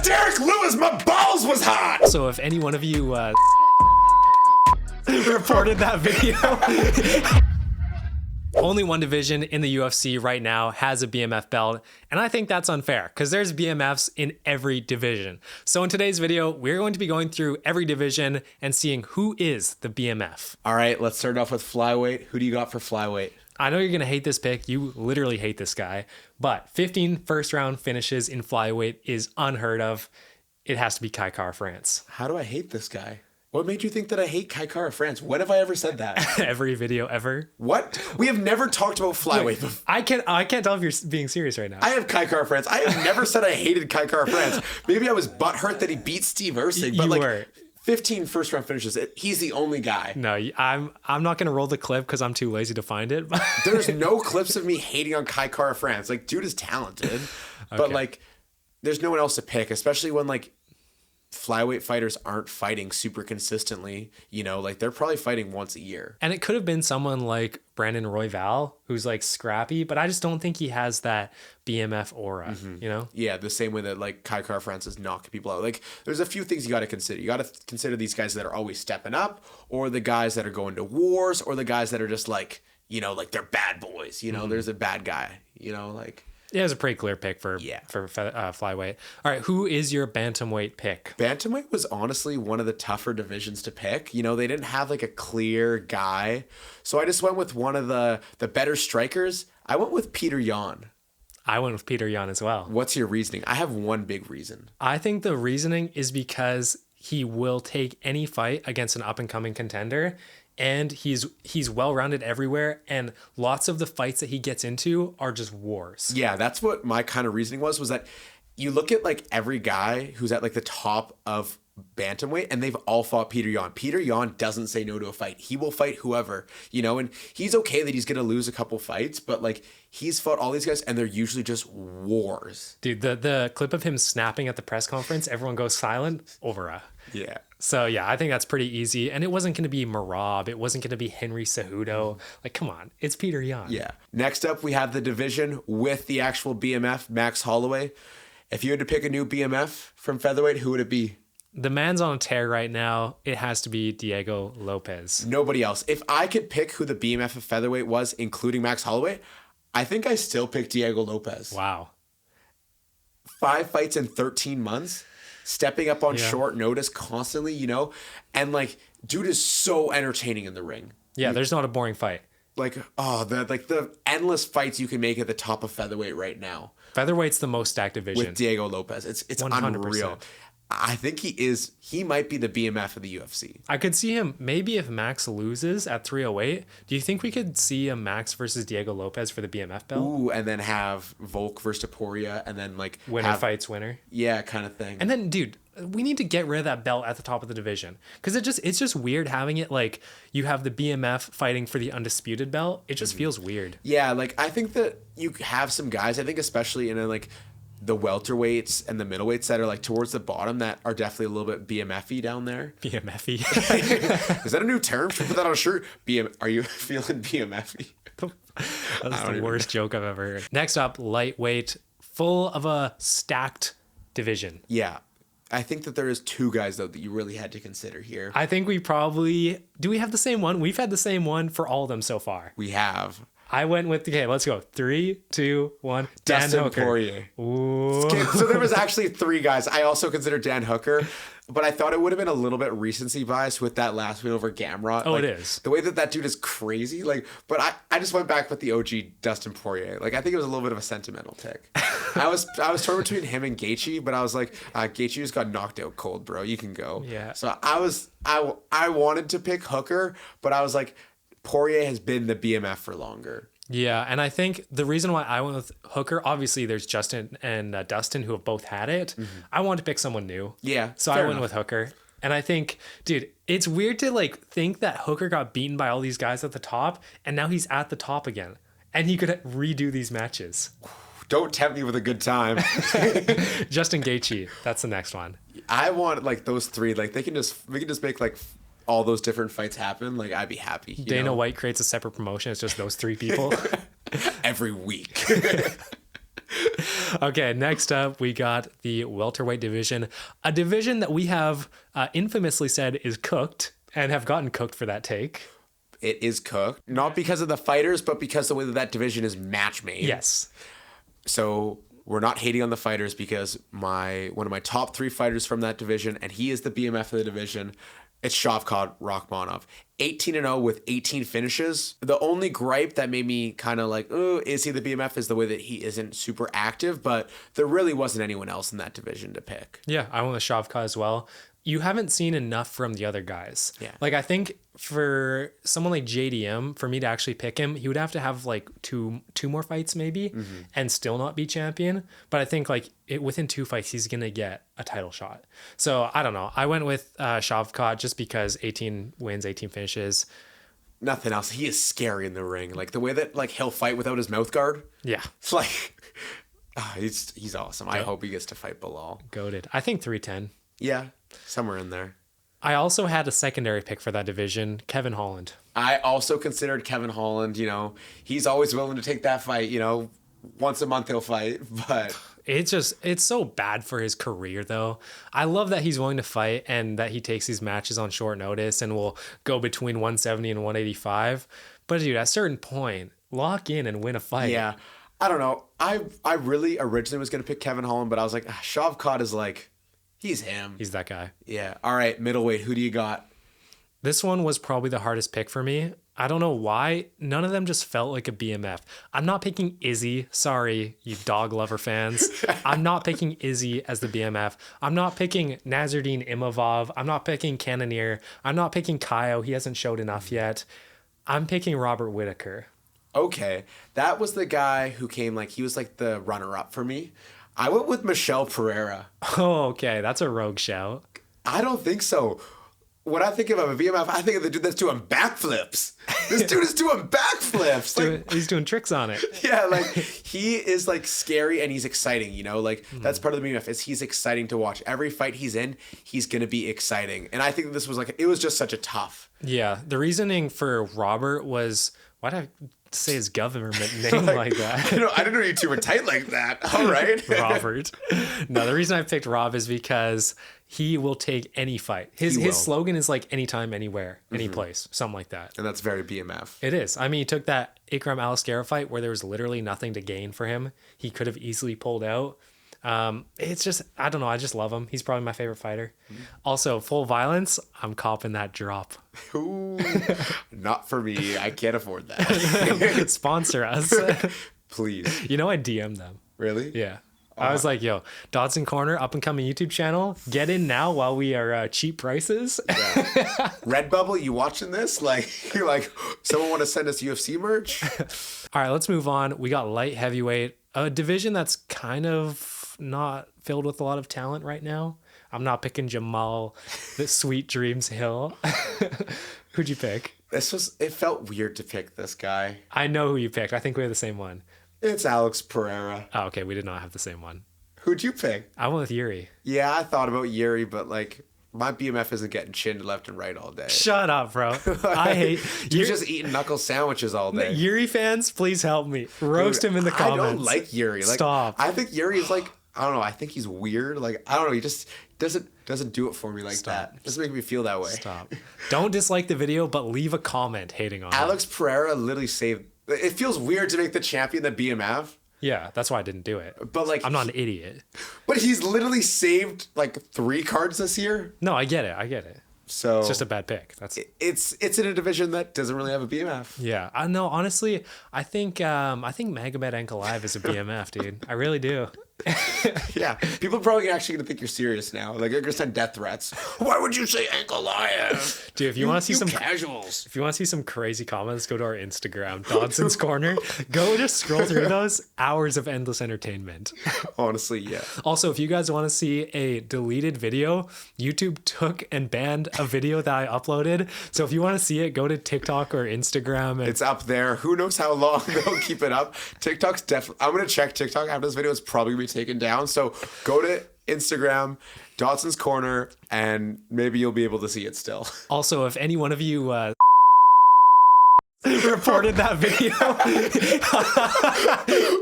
Derek Lewis, my balls was hot. So if any one of you reported that video. Only one division in the UFC right now has a BMF belt, and I think that's unfair because there's BMFs in every division. So in today's video, we're going to be going through every division and seeing who is the BMF. All right, let's start off with flyweight. Who do you got for flyweight? I know you're going to hate this pick. You literally hate this guy, but 15 first-round finishes in flyweight is unheard of. It has to be Kai Kara-France. How do I hate this guy? What made you think that I hate Kai Kara-France? When have I ever said that? Every video ever. What? We have never talked about flyweight before. I can't tell if you're being serious right now. I have Kai Kara-France. I have never said I hated Kai Kara-France. Maybe I was butthurt that he beat Steve Usyk, but you like were. 15 first-round finishes. He's the only guy. No, I'm not going to roll the clip because I'm too lazy to find it. There's no clips of me hating on Kai Kara-France. Like, dude is talented, but like, there's no one else to pick, especially when like flyweight fighters aren't fighting super consistently, you know, like they're probably fighting once a year. And it could have been someone like Brandon Royval, who's like scrappy, but I just don't think he has that BMF aura, you know? Yeah, the same way that like Kai Kara-France is knocking people out. Like there's a few things you got to consider. You got to consider these guys that are always stepping up, or the guys that are going to wars, or the guys that are just like, you know, like they're bad boys, you know, there's a bad guy, you know, like. Yeah, it was a pretty clear pick for flyweight. All right, who is your bantamweight pick? Bantamweight was honestly one of the tougher divisions to pick. You know, they didn't have like a clear guy. So I just went with one of the better strikers. I went with Peter Yan. I went with Peter Yan as well. What's your reasoning? I have one big reason. I think the reasoning is because he will take any fight against an up-and-coming contender, and he's well-rounded everywhere, and lots of the fights that he gets into are just wars. Yeah, that's what my kind of reasoning was that you look at like every guy who's at like the top of bantamweight and they've all fought Peter Yan. Peter Yan doesn't say no to a fight. He will fight whoever, you know, and he's okay that he's going to lose a couple fights, but like he's fought all these guys and they're usually just wars. Dude, the clip of him snapping at the press conference, everyone goes silent over. Yeah. So yeah, I think that's pretty easy. And it wasn't going to be Marab. It wasn't going to be Henry Cejudo. Like, come on, it's Peter Yan. Yeah. Next up, we have the division with the actual BMF, Max Holloway. If you had to pick a new BMF from featherweight, who would it be? The man's on a tear right now. It has to be Diego Lopez. Nobody else. If I could pick who the BMF of featherweight was, including Max Holloway, I think I still pick Diego Lopez. Wow. 5 fights in 13 months. Stepping up on short notice constantly, you know, and like, dude is so entertaining in the ring. Yeah, there's not a boring fight. Like, the endless fights you can make at the top of featherweight right now. Featherweight's the most stacked division. With Diego Lopez. It's 100%. Unreal. I think he might be the BMF of the UFC. I could see him, maybe if Max loses at 308, do you think we could see a Max versus Diego Lopez for the BMF belt? Ooh, and then have Volk versus Topuria, and then like winner fights winner. Yeah, kind of thing. And then, dude, we need to get rid of that belt at the top of the division because it's just weird having it like you have the BMF fighting for the undisputed belt. It just feels weird. Yeah, like I think that you have some guys, I think especially in like the welterweights and the middleweights that are like towards the bottom that are definitely a little bit BMF-y down there. BMF-y. Is that a new term? Should we put that on a shirt? Are you feeling BMF-y? That's the worst joke I've ever heard. Next up, lightweight, full of a stacked division. Yeah. I think that there is 2 guys though that you really had to consider here. I think we have the same one? We've had the same one for all of them so far. We have. I went with, okay, let's go. 3, 2, 1. Dan Hooker. Poirier. Ooh. Okay, so there was actually 3 guys. I also considered Dan Hooker, but I thought it would have been a little bit recency bias with that last win over Gamrot. Oh, like, it is. The way that dude is crazy. Like, but I just went back with the OG Dustin Poirier. Like, I think it was a little bit of a sentimental pick. I was torn between him and Gaethje, but I was like, Gaethje just got knocked out cold, bro. You can go. Yeah. So I wanted to pick Hooker, but I was like, Poirier has been the BMF for longer. Yeah, and I think the reason why I went with Hooker, obviously there's Justin and Dustin who have both had it. I wanted to pick someone new. Yeah. So I went with Hooker. And I think, dude, it's weird to like think that Hooker got beaten by all these guys at the top and now he's at the top again. And he could redo these matches. Don't tempt me with a good time. Justin Gaethje, that's the next one. I want like those 3, like we can just make like all those different fights happen. Like I'd be happy. Dana White creates a separate promotion. It's just those 3 people every week. Okay, next up, we got the welterweight division, a division that we have infamously said is cooked and have gotten cooked for that take. It is cooked, not because of the fighters, but because the way that division is match made. Yes. So we're not hating on the fighters because one of my top 3 fighters from that division, and he is the BMF of the division, it's Shavkat Rakhmonov. 18-0 with 18 finishes. The only gripe that made me kind of like, oh, is he the BMF, is the way that he isn't super active, but there really wasn't anyone else in that division to pick. Yeah, I went with Shavkat as well. You haven't seen enough from the other guys. Yeah. Like, I think for someone like JDM, for me to actually pick him, he would have to have like two more fights maybe and still not be champion. But I think like within 2 fights, he's going to get a title shot. So I don't know. I went with Shavkat just because 18 wins, 18 finishes. Nothing else. He is scary in the ring. Like the way that like he'll fight without his mouth guard. Yeah. It's like, he's awesome. I hope he gets to fight Bilal. Goated. I think 310. Yeah, somewhere in there. I also had a secondary pick for that division, Kevin Holland. I also considered Kevin Holland. He's always willing to take that fight. Once a month he'll fight, but it's so bad for his career though. I love that he's willing to fight and that he takes these matches on short notice and will go between 170 and 185. But dude, at a certain point, lock in and win a fight. Yeah, I don't know. I really originally was gonna pick Kevin Holland, but I was like, Shavkat is like, he's him. He's that guy. Yeah. All right, middleweight. Who do you got? This one was probably the hardest pick for me. I don't know why. None of them just felt like a BMF. I'm not picking Izzy. Sorry, you dog lover fans. I'm not picking Izzy as the BMF. I'm not picking Nazardine Imavov. I'm not picking Cannonier. I'm not picking Kaio. He hasn't showed enough yet. I'm picking Robert Whittaker. Okay. That was the guy who came he was like the runner-up for me. I went with Michel Pereira. Oh, okay. That's a rogue shout. I don't think so. When I think of a BMF, I think of the dude that's doing backflips. This dude is doing backflips. He's doing tricks on it. Yeah, he is scary and he's exciting, That's part of the BMF is he's exciting to watch. Every fight he's in, he's going to be exciting. And I think this was it was just such a tough. Yeah, the reasoning for Robert was, why did I say his government name like that? I didn't know you two were tight like that. All right. Robert. No, the reason I picked Rob is because he will take any fight. His slogan is anytime, anywhere, any place, something like that. And that's very BMF. It is. I mean, he took that Ikram Aliskerov fight where there was literally nothing to gain for him. He could have easily pulled out. It's just, I don't know. I just love him. He's probably my favorite fighter. Also, Full Violence, I'm copping that drop. Ooh, not for me. I can't afford that. Sponsor us. Please. I DM'd them. Really? Yeah. I was like, yo, Dodson Corner, up and coming YouTube channel. Get in now while we are cheap prices. Yeah. Redbubble, you watching this? You're like, someone want to send us UFC merch? All right, let's move on. We got light heavyweight, a division that's kind of not filled with a lot of talent right now. I'm not picking Jamal, the Sweet Dreams Hill. Who'd you pick? It felt weird to pick this guy. I know who you picked. I think we have the same one. It's Alex Pereira. Oh, okay. We did not have the same one. Who'd you pick? I went with Yuri. Yeah, I thought about Yuri, but my BMF isn't getting chinned left and right all day. Shut up, bro. I hate You're just eating knuckle sandwiches all day. Yuri fans, please help me. Roast him in the comments. I don't like Yuri. Stop. I think Yuri is I don't know. I think he's weird. I don't know. He just doesn't do it for me like that. Doesn't make me feel that way. Stop. Don't dislike the video, but leave a comment hating on Alex Pereira literally saved. It feels weird to make the champion the BMF. Yeah, that's why I didn't do it. But I'm not an idiot. But he's literally saved 3 cards this year. No, I get it. So it's just a bad pick. It's in a division that doesn't really have a BMF. Yeah, I know. Honestly, I think Magomed Ankalaev is a BMF, dude. I really do. Yeah, people are probably actually gonna think you're serious now. They're gonna send death threats. Why would you say Ankalaev? Dude, if you want to see some casuals, if you want to see some crazy comments, go to our Instagram, Dodson's Corner. Go just scroll through those hours of endless entertainment. Honestly, yeah. Also, if you guys want to see a deleted video, YouTube took and banned a video that I uploaded. So if you want to see it, go to TikTok or Instagram. It's up there. Who knows how long they'll keep it up. TikTok's definitely. I'm gonna check TikTok after this video. It's probably gonna be taken down. So go to Instagram, Dodson's Corner, and maybe you'll be able to see it still. Also, if any one of you reported that video.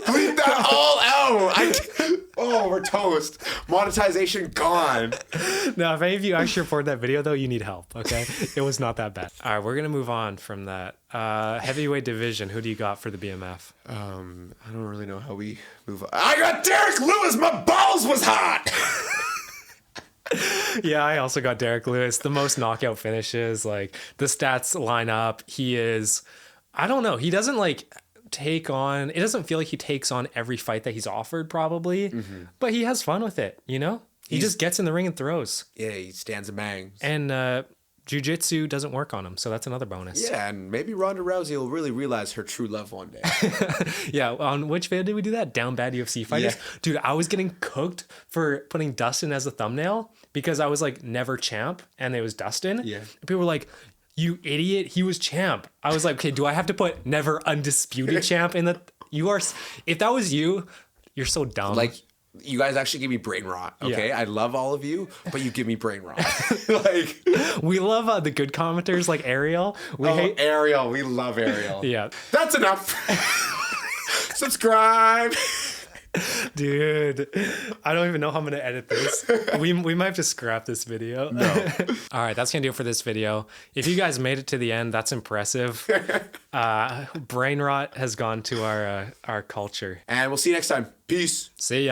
Bleep that all out. Oh, we're toast. Monetization gone. Now, if any of you actually report that video, though, you need help, okay? It was not that bad. All right, we're going to move on from that. Heavyweight division, who do you got for the BMF? I don't really know how we move on. I got Derek Lewis. My balls was hot. Yeah, I also got Derek Lewis. The most knockout finishes, like the stats line up. He is, I don't know. He doesn't like take on, it doesn't feel like he takes on every fight that he's offered probably, but he has fun with it, you know? He just gets in the ring and throws. Yeah, he stands and bangs. And jiu-jitsu doesn't work on him, so that's another bonus. Yeah, and maybe Ronda Rousey will really realize her true love one day. Yeah, on which video did we do that? Down Bad UFC Fighters? Yeah. Dude, I was getting cooked for putting Dustin as a thumbnail because I was like, never champ, and it was Dustin. Yeah. And people were like, you idiot, he was champ. I was like, okay, do I have to put never undisputed champ in the... You are... If that was you, you're so dumb. Like, you guys actually give me brain rot, okay? Yeah. I love all of you, but you give me brain rot. Like, we love the good commenters like Ariel. We hate... Ariel. We love Ariel. Yeah. That's enough. Subscribe. Dude, I don't even know how I'm going to edit this. We might have to scrap this video. No. All right, that's going to do it for this video. If you guys made it to the end, that's impressive. Brain rot has gone to our culture. And we'll see you next time. Peace. See ya.